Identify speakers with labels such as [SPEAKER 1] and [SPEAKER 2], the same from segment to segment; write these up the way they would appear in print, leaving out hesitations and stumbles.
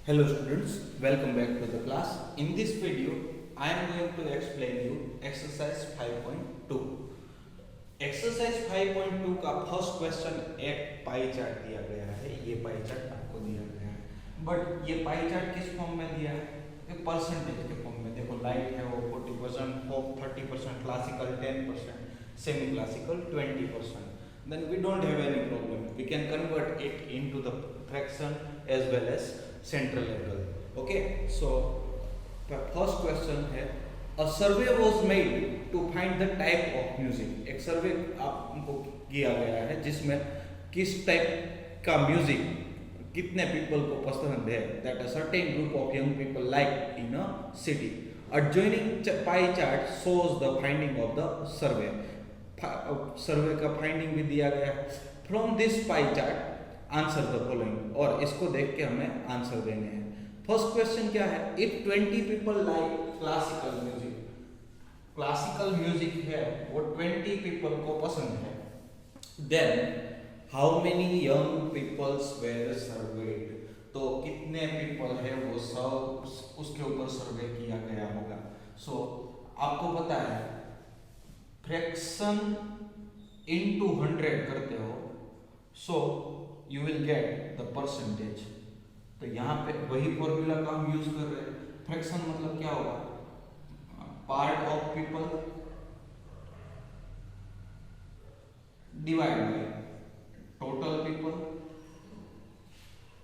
[SPEAKER 1] Hello students, welcome back to the class. In this video, I am going to explain you exercise 5.2. Exercise 5.2 का first question एक pie chart दिया गया है। ये pie chart आपको दिया गया है, बट ये पाई चार्ट किस फॉर्म में दिया है? एक परसेंटेज के फॉर्म में। देखो लाइट है वो 40%, pop 30%, classical 10%, semi classical 20%. Then we don't have any problem. We can convert it into the fraction as well as central angle. Okay, so the first question है, a survey was made to find the type of music. एक सर्वे आपको किया गया है जिसमें किस type का music कितने पीपल को पसंद है, that a certain group of young people like in a city. Adjoining pie chart shows the finding of the survey. सर्वे का फाइंडिंग भी दिया गया है। From this pie chart answer the following, और इसको देख के हमें आंसर देने हैं। फर्स्ट क्वेश्चन क्या है? If 20 people like classical music, classical music है वो 20 पीपल को पसंद है, then how many young peoples were surveyed, तो कितने पीपल है वो सब उसके ऊपर सर्वे किया गया होगा। सो आपको पता है फ्रैक्शन इनटू 100 करते हो, so you will get the percentage. तो यहाँ पे वही फॉर्मूला का हम यूज कर रहे हैं। फ्रैक्शन मतलब क्या होगा? Part of people divide by total people.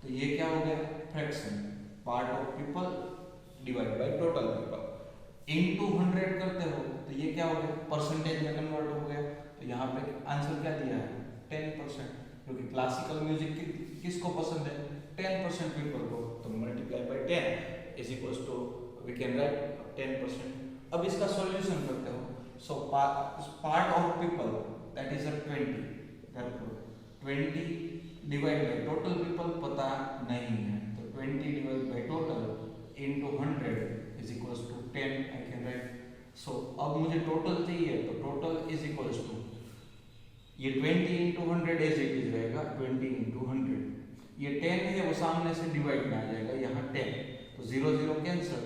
[SPEAKER 1] तो ये क्या हो गया? Fraction part of people divide by total people into 100 करते हो, तो ये क्या हो गया? परसेंटेज में कन्वर्ट हो गया। तो यहाँ पे आंसर क्या दिया है? 10%, क्योंकि क्लासिकल म्यूजिक किसको पसंद है? 10% पीपल को। तो multiply by 10 is equals to we can write 10%। अब इसका सॉल्यूशन करते हो। So part of people that is 20, therefore 20 divide by total people पता नहीं है, तो 20 divide by total into 100 is equals to 10 I can write. So अब मुझे टोटल चाहिए, तो टोटल इज इक्वल्स टू ये 20 इंटू 100 एज इट इज रहेगा, 20 इंटू 100। ये 10 है वो सामने से डिवाइड में आ जाएगा, यहाँ 10, तो 0 0 कैंसिल,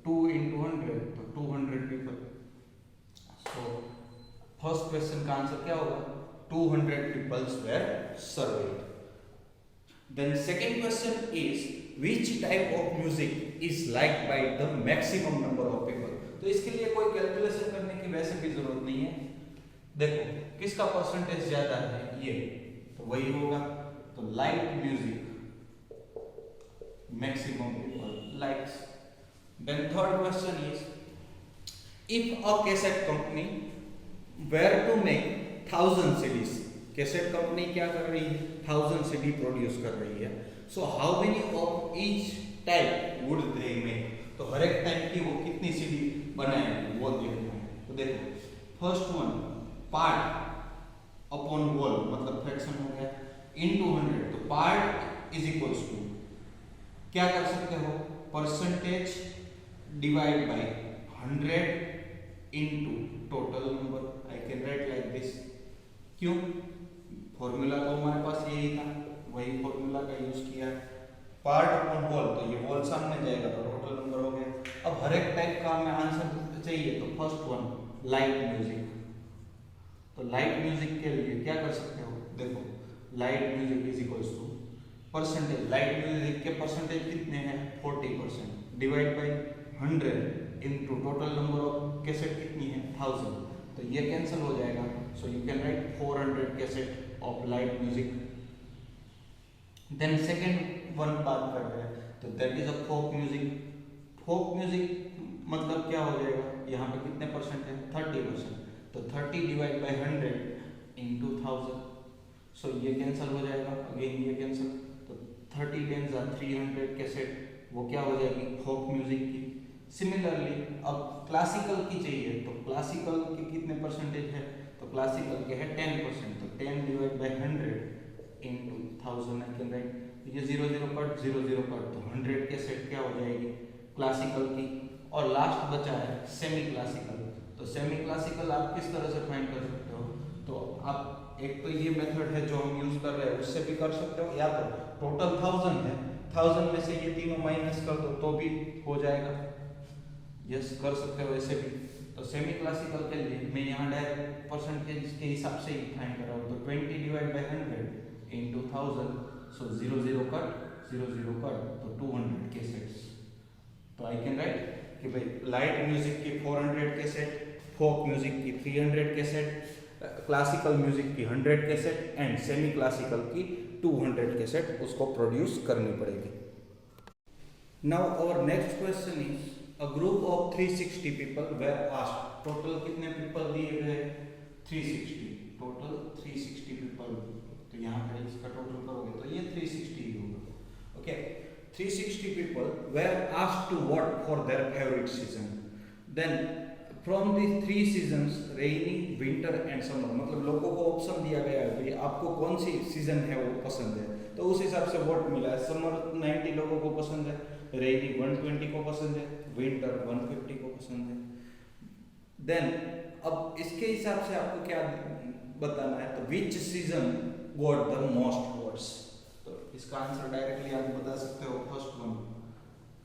[SPEAKER 1] 2 इंटू 100 तो 200 पीपल। सो फर्स्ट क्वेश्चन का आंसर क्या होगा? 200 peoples were surveyed. Then second question is which type of music is liked by the maximum number of people? तो इसके लिए कोई कैलकुलेशन करने की वैसे भी जरूरत नहीं है। देखो किसका परसेंटेज ज्यादा है, ये तो वही होगा। तो light music maximum people likes. Then third question is if a cassette company were to make 1000 CDs, cassette company क्या कर रही है? 1000 सीडी प्रोड्यूस कर रही है। So how many of each type would they make, तो हर एक टाइप की वो कितनी सीडी बनाएंगे वो देखना है। तो देखो first one part upon wall, मतलब फ्रैक्शन हो गया, इनटू 100, तो पार्ट इज इक्वल्स टू क्या कर सकते हो? Percentage divide by 100 into total number. I can right like this. क्यों? फॉर्मूला तो हमारे पास यही था, वही फॉर्मूला का यूज किया। पार्ट अपॉन वॉल, तो ये वॉल सामने जाएगा तो टोटल नंबर हो गया। अब हर एक टाइप का हमें आंसर चाहिए, तो फर्स्ट वन लाइट म्यूजिक। तो लाइट म्यूजिक के लिए क्या कर सकते हो? देखो light music is equals to percentage, light music के परसेंटेज कितने हैं? 40%, divide by 100 into total number of cassette कितनी है? 1000, तो ये कैंसिल हो जाएगा। So you can write 400 cassette of light music. Then second one बात कर रहे हैं, तो that is a folk music. Folk music मतलब क्या हो जाएगा? यहाँ पे कितने परसेंट है? 30%, तो 30 डिवाइड बाय 100 इंटू 1000। सो ये कैंसिल हो जाएगा, अगेन ये कैंसिल, तो 30 10 300 कैसेट वो क्या हो जाएगी? फोक म्यूजिक की। सिमिलरली अब क्लासिकल की चाहिए, तो क्लासिकल के कितने परसेंटेज है? तो क्लासिकल के है 10%, तो 10 divide by 100 into 1000 I can right. ये 0 0 कट 0 0 कट, तो 100 कैसेट क्या हो जाएगी? क्लासिकल की। और लास्ट बचा है सेमी क्लासिकल। तो सेमी क्लासिकल आप किस तरह से फाइंड कर सकते हो? तो आप एक तो ये मेथड है जो हम यूज कर रहे हैं उससे भी कर सकते हो, या तो टोटल 1000 है, 1000 में से ये तीनों माइनस कर दो तो भी हो जाएगा। यस कर सकते हो ऐसे भी। तो सेमी क्लासिकल के लिए मैं यहाँ डायरेक्ट परसेंटेज के हिसाब से ही फाइंड कर रहा हूँ। तो 20 divide by 100 into 1000, so 0 0 cut 0 0 cut, तो 200 कैसेट्स। तो आई कैन राइट कि भाई लाइट म्यूजिक की 400 कैसेट, फोक म्यूजिक की 300 कैसेट, क्लासिकल म्यूजिक की 100 कैसेट एंड सेमी क्लासिकल की 200 कैसेट उसको प्रोड्यूस करनी पड़ेगी। Now our next question is a group of 360 people were asked. Total कितने पीपल दिए गए? 360, टोटल 360 पीपल। तो यहाँ पे इसका टोटल करोगे तो ये 360 ही होगा। Okay, 360 people were asked to vote for their favorite season. Then from the 3 seasons rainy, winter and summer, मतलब लोगों को ऑप्शन दिया गया है कि आपको कौन सी सीजन है वो पसंद है, तो उस हिसाब से वोट मिला है। समर 90 लोगों को पसंद है, रेनी 120 को पसंद है, विंटर 150 को पसंद है। देन अब इसके हिसाब से आपको क्या बताना है, तो विच season got the most votes. इसका आंसर डायरेक्टली आप बता सकते हो। फर्स्ट वन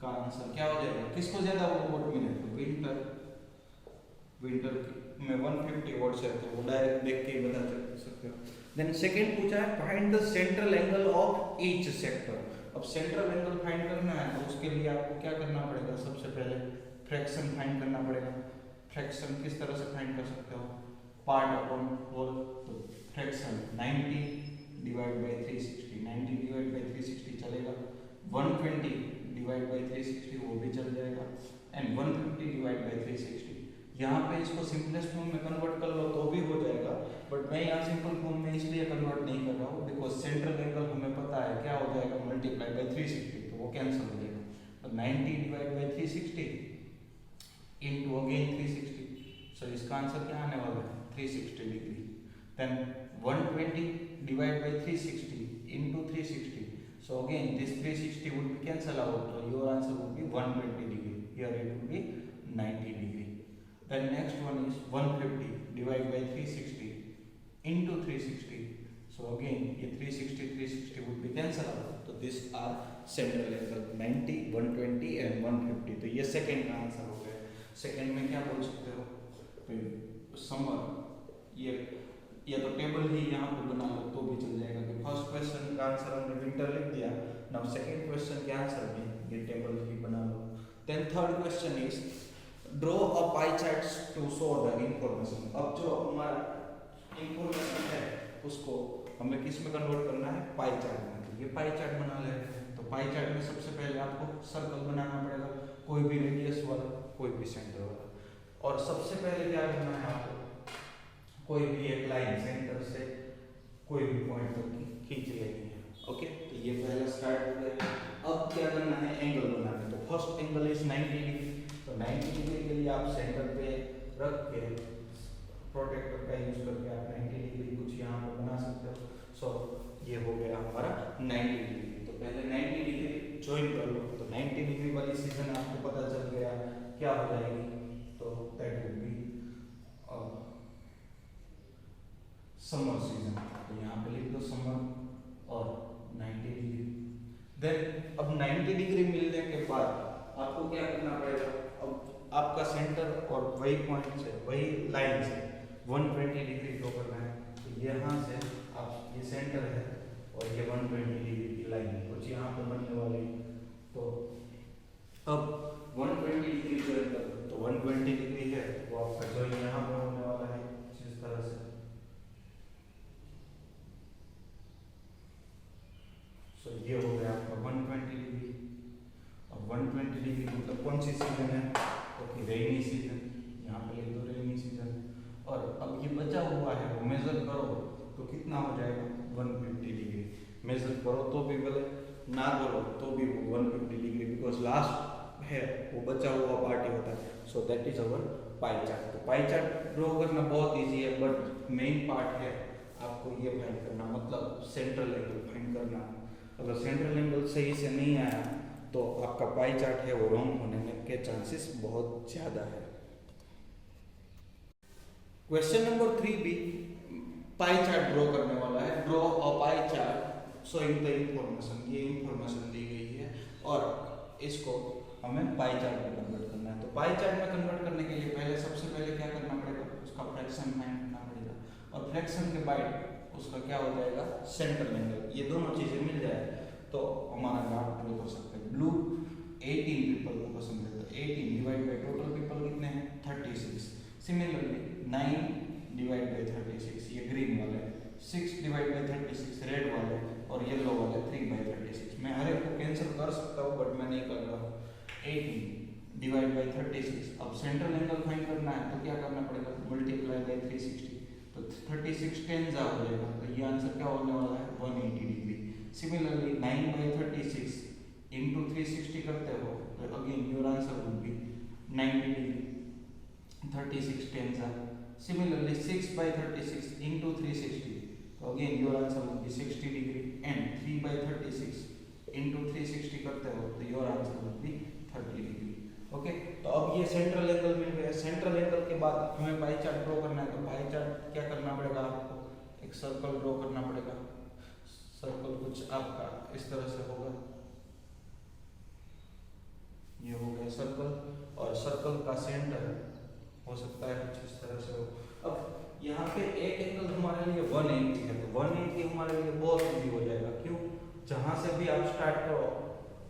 [SPEAKER 1] का आंसर क्या हो जाएगा, किसको ज्यादा वोट मिले? तो विंटर, विंटर में 150 वोट्स है, तो वो डायरेक्ट देख के ही बता सकते हो। देन सेकंड पूछा है find the central angle of each sector. अब सेंट्रल एंगल फाइंड करना है तो उसके लिए आपको क्या करना पड़ेगा? सबसे पहले फ्रैक्शन फाइंड करना पड़ेगा। फ्रैक्शन किस तरह से फाइंड कर सकते हो? Part upon whole. तो fraction 90 divide by 360, 90 divide by 360 चलेगा। 120 डिवाइड बाय 360 वो भी चल जाएगा एंड 150 डिवाइड बाय 360। यहाँ पे इसको सिंपलेस्ट फॉर्म में कन्वर्ट कर लो तो भी हो जाएगा, बट मैं यहाँ सिंपल फॉर्म में इसलिए कन्वर्ट नहीं कर रहा हूँ बिकॉज सेंट्रल एंगल हमें पता है क्या हो जाएगा, मल्टीप्लाई बाय 360, तो वो कैंसिल हो जाएगा। तो 90 डिवाइड बाय 360 इंटू अगेन 360, सो इसका आंसर क्या आने वाला है? 360 degree. Then 120 divided by 360 into 360. So again this 360 would be cancel out. So your answer would be 120 degree. Here it would be 90 degree. Then next one is 150 divided by 360 into 360. So again ये 360 360 would be cancel out. So these are central angle 90, 120 and 150. तो ये second का answer हो गया। Second में क्या बोल सकते हो? समर, ये या तो टेबल ही यहाँ पे बना लो तो भी चल जाएगा कि फर्स्ट क्वेश्चन का आंसर हमने विंटर लिख दिया। नाउ सेकंड क्वेश्चन के आंसर में ये टेबल ही बना लो। Then third question is draw a pie charts to show the information. अब जो हमारा इंफॉर्मेशन है उसको हमें किस में कन्वर्ट करना है? पाई चार्ट में। तो ये पाई चार्ट बना लेते हैं। तो पाई चार्ट में सबसे पहले आपको सर्कल बनाना पड़ेगा, कोई भी रेडियस वाला, कोई भी सेंटर वाला। और सबसे पहले क्या करना है आपको? कोई भी एक लाइन सेंटर से कोई भी पॉइंट तक की खींच लेनी है। ओके, तो ये पहला स्टार्ट हो गया। अब क्या करना है? एंगल बनाना है। तो फर्स्ट एंगल इज 90 डिग्री। तो 90 डिग्री के लिए आप सेंटर पे रख के प्रोटेक्टर का यूज करके आप 90 डिग्री कुछ यहाँ पे बना सकते हो। सो ये हो गया हमारा 90 डिग्री। तो पहले 90 डिग्री ज्वाइन कर लो। तो 90 डिग्री वाली सीजन आपको पता चल गया क्या हो जाएगी, तो that will be summer season. तो यहाँ पे लिख दो समर और 90 डिग्री। देन अब 90 डिग्री मिलने के बाद आपको क्या करना पड़ेगा? अब आपका सेंटर और वही पॉइंट से, वही लाइन से 120 डिग्री ड्रॉ करना है। तो यहाँ से आप ये सेंटर है और ये 120 डिग्री की लाइन कुछ यहाँ पे बनने वाली। तो अब 120 डिग्री जो है, तो 120 डिग्री है वो आपका जो यहाँ पे होने वाला है इस तरह से। तो ये हो गया आपका 120 डिग्री। अब 120 डिग्री मतलब कौन सी सीजन है? Okay, rainy season. यहाँ पे लिख दो रेनी सीजन। और अब ये बचा हुआ है वो मेजर करो तो कितना हो जाएगा? 150 डिग्री। मेजर करो तो भी बोले, ना करो तो भी 150 डिग्री, बिकॉज लास्ट है वो बचा हुआ पार्ट ही होता है। So that is our pie chart. तो पाई चार्ट ड्रॉ करना बहुत ईजी है, बट मेन पार्ट है आपको ये फाइंड करना, मतलब सेंट्रल एंगल फाइंड करना। अगर सेंट्रल एंगल सही से नहीं आया तो आपका पाई चार्ट है वो रॉन्ग होने के चांसेस बहुत ज़्यादा है। क्वेश्चन नंबर 3 भी पाई चार्ट ड्रॉ करने वाला है। Draw a pie chart showing the information. ये इंफॉर्मेशन दी गई है इसको हमें पाई चार्ट में कन्वर्ट करना है। तो पाई चार्ट में कन्वर्ट करने के लिए पहले सबसे पहले क्या करना पड़ेगा, उसका फ्रैक्शन फाइंड करना पड़ेगा, और फ्रैक्शन के बाद उसका क्या हो जाएगा, सेंट्रल एंगल। ये दोनों चीजें मिल जाए तो हमारा ग्राफ ड्रॉ कर सकते हैं। ब्लू 18 पीपल को पसंद है, तो 18 डिवाइड बाय टोटल पीपल कितने हैं, 36। सिमिलरली 9 डिवाइड बाय 36 ये ग्रीन वाले, 6 डिवाइड बाय 36 रेड वाले, और येलो वाले 3 बाय 36। मैं हर एक को कैंसिल कर सकता हूँ बट मैं नहीं कर रहा हूँ। 18 डिवाइड बाय 36। अब सेंट्रल एंगल फाइंड करना है तो क्या करना पड़ेगा, मल्टीप्लाई बाय 360, तो 36 10 जा हो जाएगा, तो ये आंसर क्या होने वाला है, 180 डिग्री। सिमिलरली 9 बाय 36 इंटू 360 करते हो तो again your answer would be 90 degree, 36 10 जा। Similarly 6 by 36 into 360, तो again your answer would be 60 degree, and 3 by 36 into 360 करते हो तो your answer would be 30 degree. Okay, तो अब ये सेंट्रल एंगल मिल गया। सेंट्रल एंगल के बाद हमें पाई चार्ट ड्रॉ करना है, तो पाई चार्ट क्या करना पड़ेगा आपको, एक सर्कल ड्रॉ करना पड़ेगा। सर्कल कुछ आपका इस तरह से होगा, ये हो गया सर्कल, और सर्कल का सेंटर हो सकता है कुछ इस तरह से हो। अब यहाँ पे एक एंगल हमारे लिए 180 है, तो 180 हमारे लिए बहुत इजी हो जाएगा। क्यों, जहां से भी आप स्टार्ट करो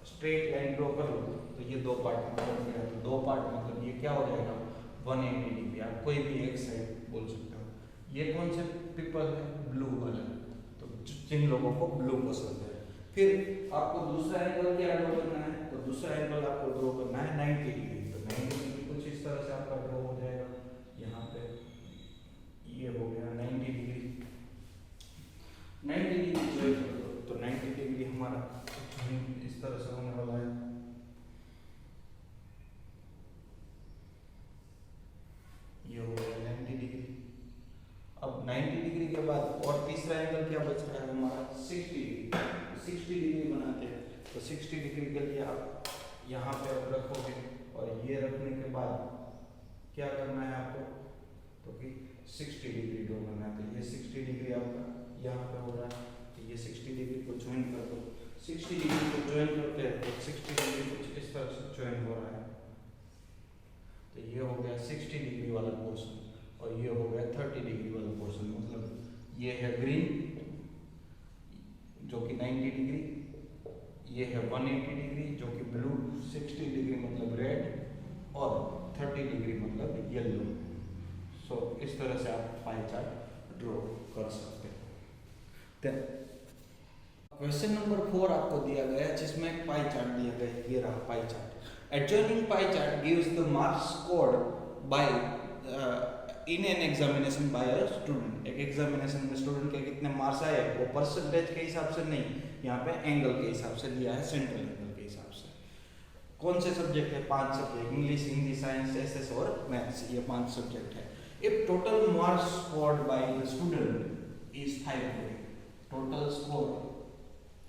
[SPEAKER 1] स्ट्रेट लाइन ड्रॉ कर लो, तो ये दो पार्ट में बन गया, तो दो पार्ट मतलब ये क्या हो जाएगा, 180 डिग्री। आप कोई भी एक साइड बोल सकते हो। ये कौन से पीपल है, ब्लू वाला, तो जिन लोगों को ब्लू पसंद है। फिर आपको दूसरा एंगल क्या ड्रॉ करना है, तो दूसरा एंगल आपको ड्रॉ करना है 90 डिग्री। तो 90 डिग्री कुछ इस तरह से आपका ड्रॉ हो जाएगा। यहाँ पे ये हो गया 90 डिग्री, 90 डिग्री तो 90 डिग्री हमारा इस तरह से होने वाला है। ये हो गया 90 डिग्री। अब 90 डिग्री के बाद और तीसरा एंगल क्या बच रहा है हमारा, 60 डिग्री। 60 डिग्री बनाते हैं, तो 60 डिग्री के लिए आप यहाँ पे रखोगे, और ये रखने के बाद क्या करना है आपको, तो कि 60 डिग्री ड्रॉ करना है। तो ये 60 डिग्री आपका यहाँ पे हो रहा है, तो ये 60 डिग्री को ज्वाइन कर दो। 60 डिग्री को ज्वाइन करते हैं तो 60 डिग्री कुछ इस तरह से ज्वाइन हो रहा है, तो ये हो गया 60 डिग्री वाला पोर्शन, और ये हो गया 30 डिग्री वाला पोर्शन। मतलब ये है ग्रीन जो कि 90 डिग्री, ये है 180 डिग्री जो कि ब्लू, 60 डिग्री मतलब रेड, और 30 डिग्री मतलब येलो। सो इस तरह से आप पाई चार्ट ड्रॉ कर सकते हैं। क्वेश्चन नंबर 4 आपको दिया गया है जिसमें एक पाई चार्ट दिया गया है, ये रहा pie chart. Adjoining pie chart gives the marks scored bye in an examination by a student. एक एग्जामिनेशन में स्टूडेंट के कितने मार्क्स आए वो परसेंटेज के हिसाब से नहीं, यहाँ पे एंगल के हिसाब से दिया है, सेंट्रल एंगल के हिसाब से। कौन से सब्जेक्ट है, 5 subject, English, Hindi, science, SS और मैथ्स, ये 5 सब्जेक्ट है। If total marks scored by the student is 540, total score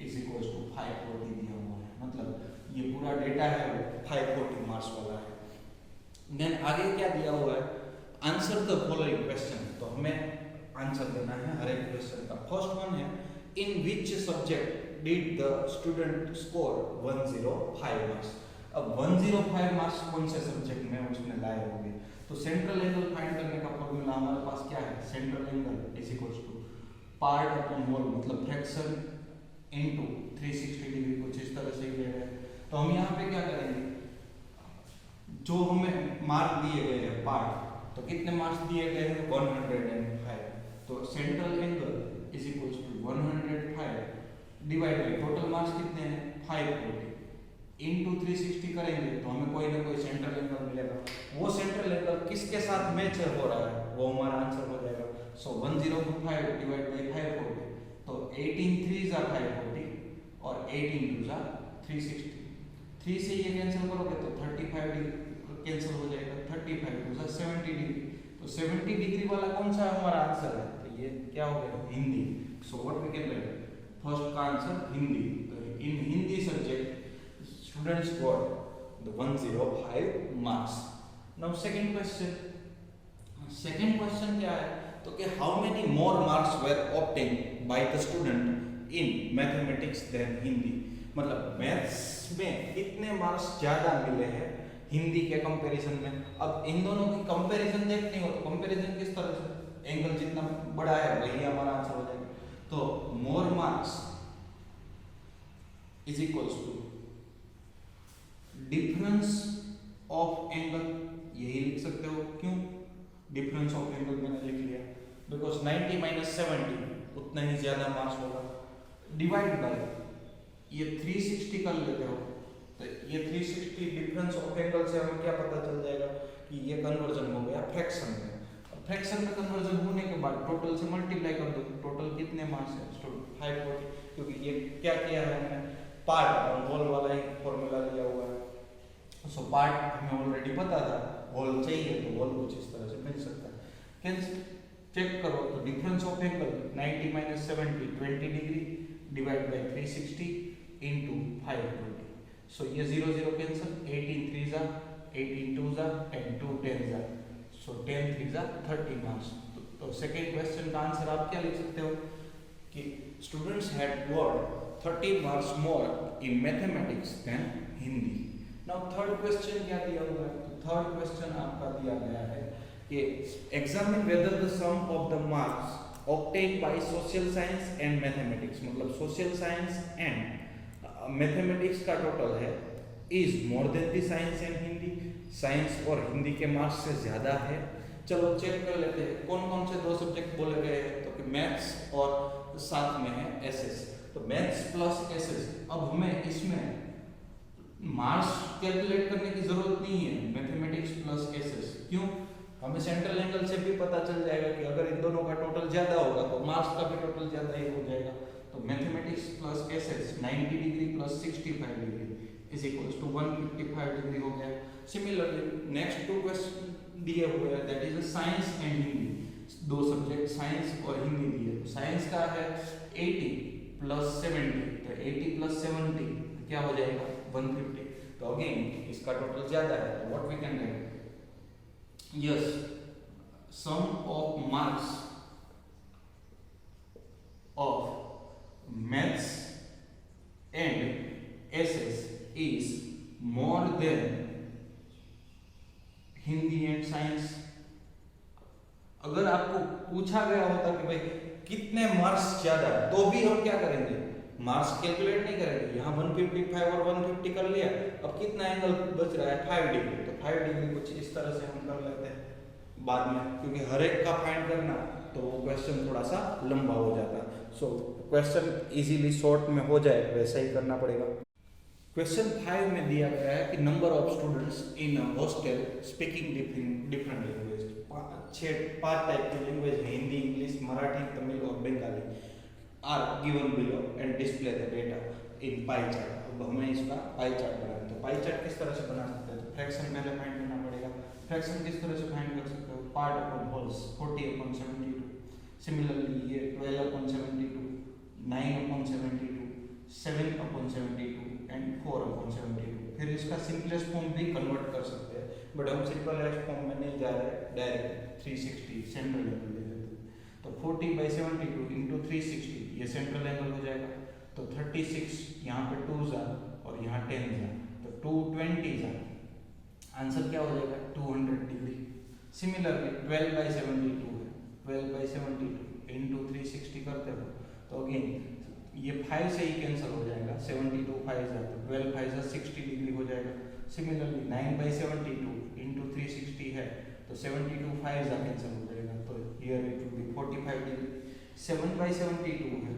[SPEAKER 1] is equals to 540 दिया हुआ है, मतलब ये पूरा डेटा है वो 540 मार्क्स वाला है। देन आगे क्या दिया हुआ है, आंसर द फॉलोइंग क्वेश्चन, तो हमें आंसर देना है हर एक क्वेश्चन का। फर्स्ट वन है, in which subject did the student score 105 marks. अब 105 मार्क्स कौन से सब्जेक्ट में उसने लाए होंगे, तो सेंट्रल एंगल फाइंड करने का फॉर्मूला हमारे पास क्या है, central angle is equals to part upon whole, मतलब फ्रैक्शन इनटू 360 डिग्री, कुछ इस तरह से ले रहे हैं। तो हम यहाँ पे क्या करेंगे, जो हमें मार्क दिए गए हैं पार्ट, तो कितने मार्क्स दिए गए हैं 105, तो central angle is equals to 105 divide by total marks कितने हैं 540 इनटू 360 करेंगे तो हमें कोई ना कोई सेंट्रल एंगल मिलेगा। वो सेंट्रल एंगल किसके साथ मैच हो रहा है वो हमारा आंसर हो जाएगा। सो 105 डिवाइड बाय 540, तो 18 3 जा 540 और 18 2 जा 360, 3 से ये कैंसिल करोगे तो 35 डिग्री कैंसिल हो जाएगा, 35 2 जा 70 डिग्री, तो 70 डिग्री वाला कौन सा हमारा आंसर है, तो ये क्या हो गया Hindi. So what we can write, first का आंसर हिंदी। तो in Hindi subject students got the 105 marks. Now second question क्या है, तो कि how many more marks were obtained by the student in mathematics than Hindi, मतलब maths में कितने मार्क्स ज्यादा मिले हैं हिंदी के कंपैरिजन में। अब इन दोनों की कंपैरिजन देखनी हो तो कंपैरिजन किस तरह से, एंगल जितना बड़ा है वही हमारा आंसर हो जाएगा। तो more marks is equals to difference of angle, यही लिख सकते हो। क्यों डिफरेंस ऑफ एंगल मैंने लिख लिया, बिकॉज 90 माइनस 70 उतना ही ज्यादा मार्क्स होगा, डिवाइड बाय ये 360 कर लेते हो, तो ये 360 डिफरेंस ऑफ एंगल से हमें क्या पता चल जाएगा कि ये कन्वर्जन हो गया फ्रैक्शन में। फ्रैक्शन में कन्वर्जन होने के बाद टोटल से मल्टीप्लाई कर दो, टोटल कितने मार्क्स है स्टूडेंट 540, क्योंकि ये क्या किया है हमने पार्ट और होल वाला ही फॉर्मूला लिया हुआ है। सो पार्ट हमें ऑलरेडी पता था, होल चाहिए तो होल कुछ इस तरह से मिल सकता है। कैंसिल चेक करो तो difference of angle 90 minus 70 20 degree divide by 360 into 520। सो ये 0 0 कैंसिल, 18 3 जा 18 2 जा एंड 2 10 जा, सो 10 3 जा 30 मार्क्स। तो सेकंड क्वेश्चन का आंसर आप क्या लिख सकते हो कि students had got 30 marks more in mathematics then Hindi. Now third question क्या दिया हुआ है, तो थर्ड क्वेश्चन आपका दिया गया है कि examine whether the sum of the marks obtained by social science and mathematics, मतलब social science and mathematics का टोटल है is more than the science and Hindi, science और हिंदी के मार्क्स से ज्यादा है। चलो चेक कर लेते हैं कौन कौन से दो सब्जेक्ट बोले गए हैं, तो कि मैथ्स और साथ में है एसएस। तो मैथ्स प्लस एसएस, अब हमें इसमें मार्क्स कैलकुलेट करने की जरूरत नहीं है, मैथमेटिक्स प्लस एसएस। क्यों, हमें सेंट्रल एंगल से भी पता चल जाएगा कि अगर इन दोनों का टोटल ज्यादा होगा तो मार्क्स का भी टोटल ज्यादा ही हो जाएगा। तो mathematics plus SS 90 degree plus 65 degree is equals to 155 degree हो गया। सिमिलरली नेक्स्ट टू क्वेश्चन दिए हुए हैं, that is science and Hindi, दो सब्जेक्ट साइंस और हिंदी दिए। तो साइंस का है 80 प्लस 70, तो 80 प्लस 70 क्या हो जाएगा 150। तो अगेन इसका टोटल ज्यादा है, तो what we can write, yes, sum of marks of maths and SS is more than Hindi and science. अगर आपको पूछा गया होता कि भाई कितने मार्क्स ज्यादा है, तो भी हम क्या करेंगे, मार्क्स कैलकुलेट नहीं करेंगे। यहाँ 155 और 150 कर लिया, अब कितना एंगल बच रहा है 5 डिग्री, तो 5 डिग्री कुछ इस तरह से हम कर लेते हैं बाद में, क्योंकि हर एक का फाइंड करना तो वो क्वेश्चन थोड़ा सा लंबा हो जाता है। सो क्वेश्चन इजीली शॉर्ट में हो जाए वैसा ही करना पड़ेगा। क्वेश्चन 5 में दिया गया है कि number of students in hostel speaking different language, 5 type की लैंग्वेज है, हिंदी, इंग्लिश, मराठी, तमिल और Bengali, are given below and display the data in pie chart. अब हमें इसका पाई चार्ट बनाना है, तो पाई चार्ट किस तरह से बना सकते हैं, तो फ्रैक्शन पहले फाइंड करना पड़ेगा। फ्रैक्शन किस तरह से फाइंड कर सकते हो, पार्ट अपॉन होल्स 40/72, सिमिलरली ये 12/72, 9/72, 7/72 एंड 4/72। फिर इसका सिंपलेस्ट फॉर्म भी कन्वर्ट कर सकते हैं, बट हम सिंपलेस्ट फॉर्म में नहीं जा रहे, डायरेक्ट 360 सेंट्रल एंगल ले लेते हैं। तो 40/72 इंटू 360 ये सेंट्रल एंगल हो जाएगा, तो 36 यहाँ पे 2 जा और यहाँ 10 जा, तो 220 जा, आंसर क्या हो जाएगा 200 डिग्री। सिमिलरली 12/72 है, 12/72 इंटू 360 करते हो तो अगेन ये 5 से ही कैंसिल हो जाएगा, 72 5 जा, तो 12 5 जा 60 डिग्री हो जाएगा। सिमिलरली 9/72 इंटू 360 है, तो 72 5 जा कैंसिल हो जाएगा, तो here it will be 45 degree. 7/72 है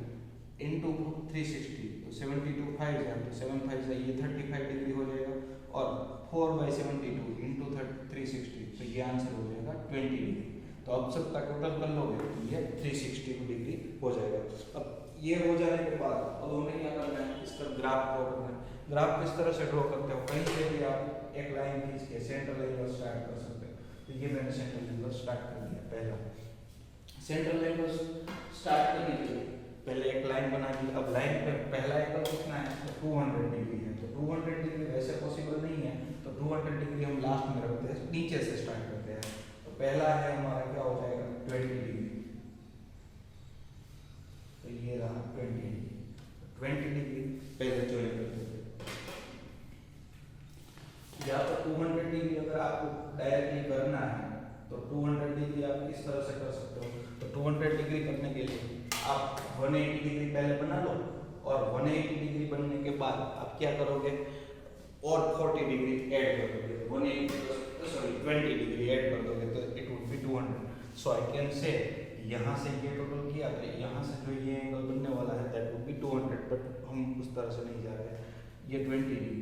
[SPEAKER 1] इंटू 360, तो 72 5 जा, तो 7 5 जा, ये 35 डिग्री हो जाएगा, और 4/72 इंटू 360, तो ये आंसर हो जाएगा 20 डिग्री। तो अब सबका टोटल कर लोगे तो ये 360 डिग्री हो जाएगा। अब ये हो जाने के बाद अब हमें क्या करना है, इसका ग्राफ ड्रॉ करना है। ग्राफ किस तरह से ड्रॉ करते हो, कहीं से भी आप एक लाइन खींच के सेंट्रल एंगल स्टार्ट कर सकते हो। तो ये मैंने सेंट्रल एंगल स्टार्ट कर दिया। पहला सेंट्रल एंगल स्टार्ट करने के लिए पहले एक लाइन बना दी। अब लाइन पे पहला एंगल कितना है, तो 200 डिग्री है, तो 200 डिग्री वैसे पॉसिबल नहीं है, तो 200 डिग्री हम लास्ट में रखते हैं, नीचे से स्टार्ट करते हैं। तो पहला है हमारा क्या हो जाएगा 20 डिग्री, तो ये रहा 20 डिग्री। 20 डिग्री पहले ज्वाइन करते थे, यहाँ पर 200 डिग्री अगर आपको डायरेक्टली करना है तो 200 डिग्री आप किस तरह से कर सकते हो? तो 200 डिग्री करने के लिए आप 180 डिग्री पहले बना लो और 180 डिग्री बनने के बाद आप क्या करोगे और 40 डिग्री ऐड कर दोगे, 20 डिग्री ऐड कर दोगे तो it would B 200. So I can say यहाँ से ये टोटल किया तो यहाँ से जो ये एंगल बनने वाला है दैट वुड बी 200, बट हम उस तरह से नहीं जा रहे. ये 20 डिग्री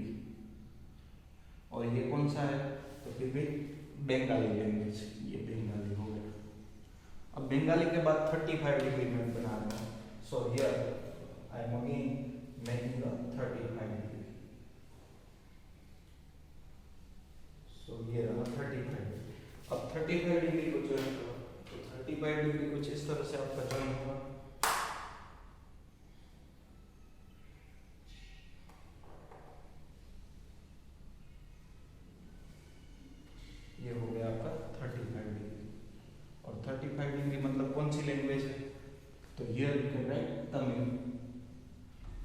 [SPEAKER 1] और ये कौन सा है? तो फिर भी बंगाली लैंग्वेज, ये बंगाली हो गया. अब बंगाली के बाद 35 डिग्री में बना रहा हूँ. So here I am again making a 35 degree. So ये रहा 35 डिग्री. अब 35 डिग्री को ज्वाइन करो तो 35 डिग्री कुछ इस तरह से आपका ज्वाइन होगा. ये हो गया आपका 35 डिग्री. और 35 डिग्री मतलब कौन सी लैंग्वेज है? तो here you can write Tamil.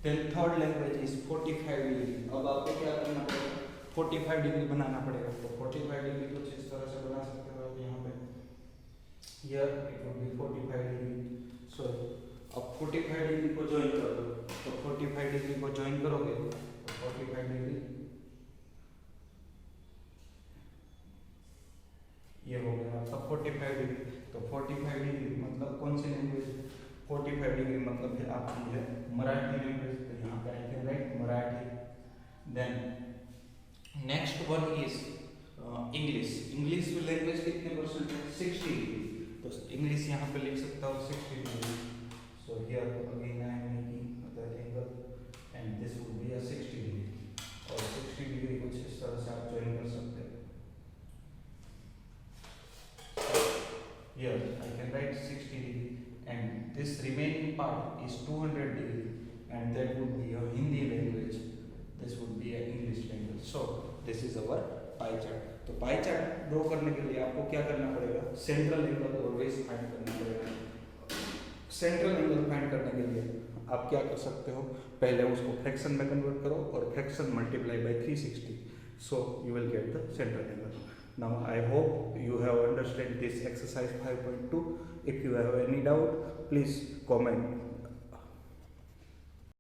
[SPEAKER 1] Then third language is 45 degree. अब आपको क्या करना पड़ेगा? 45 डिग्री बनाना पड़ेगा. तो 45 डिग्री कुछ इस तरह से बना सकते हो आप. यहाँ पे here it would be 45 degree. So अब 45 डिग्री को ज्वाइन कर दो. तो 45 डिग्री को ज्वाइन करोगे तो 45 डिग्री ये हो गया आपका 45 डिग्री. तो 45 डिग्री मतलब कौन सी लैंग्वेज? 45 डिग्री मतलब फिर आपकी है मराठी लैंग्वेज. तो यहाँ पे I can write Marathi. Then next one is English. English language कितने परसेंट है? 60 डिग्री. तो इंग्लिश यहाँ पे लिख सकता हूँ 60 degree. So here again I am making the angle and this would be a 60 degree. और 60 डिग्री कुछ इस तरह से आप ज्वाइन कर सकते हैं. Here I can write 60 degree and this remaining part is 200 degree and that would be a Hindi language. This would be a English language. So this is our pie chart. तो pie chart draw करने के लिए आपको क्या करना पड़ेगा? Central angle always find करना पड़ेगा. सेंट्रल एंगल फाइंड करने के लिए आप क्या कर सकते हो? पहले उसको फ्रैक्शन में कन्वर्ट करो और fraction multiply by 360. So you will get the central angle. Now I hope you have understood this exercise 5.2. If you have any doubt, please comment.